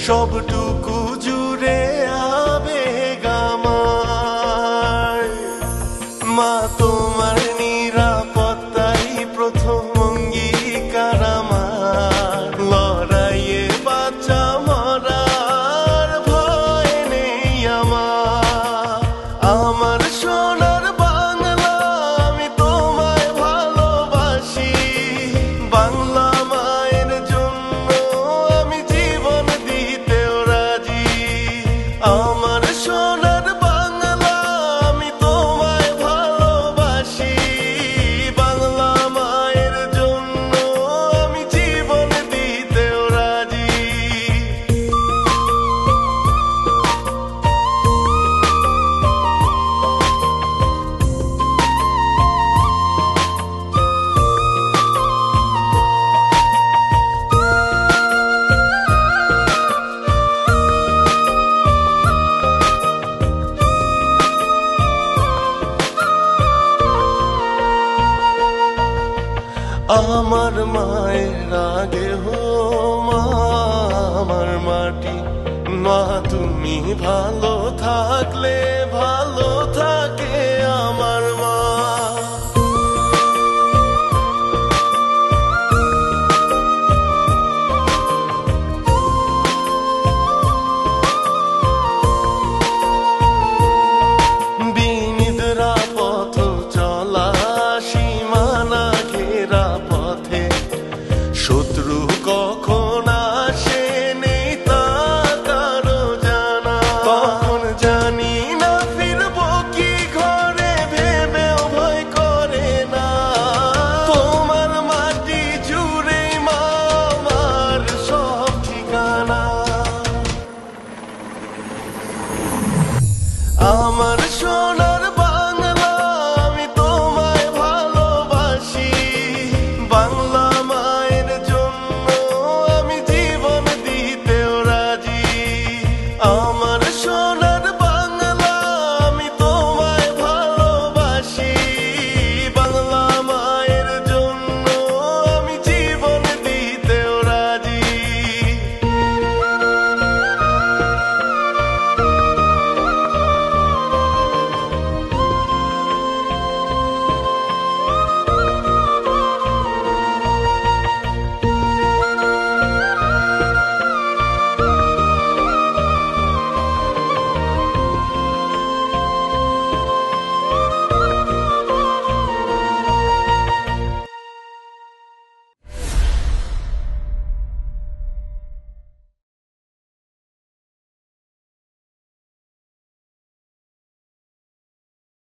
সবটুকু জুড়ে আবেগ আমার। মা তোমার নিরাপত্তাই প্রথম অঙ্গীকার আমার। লড়াইয়ে বাঁচা মরার ভয় নেই আমার। আমার সোনার বাংলা আমি তোমায় ভালোবাসি। বাংলা মায়ের জন্য আমি জীবন দিতেও রাজি। আমার সোনার বাংলা আমি তোমায় ভালোবাসি। বাংলা মায়ের জন্য আমি জীবন দিতেও রাজি। আমার মায়ের আগে হো মা আমার মাটি। মা তুমি ভালো থাকলে ভালো থাকে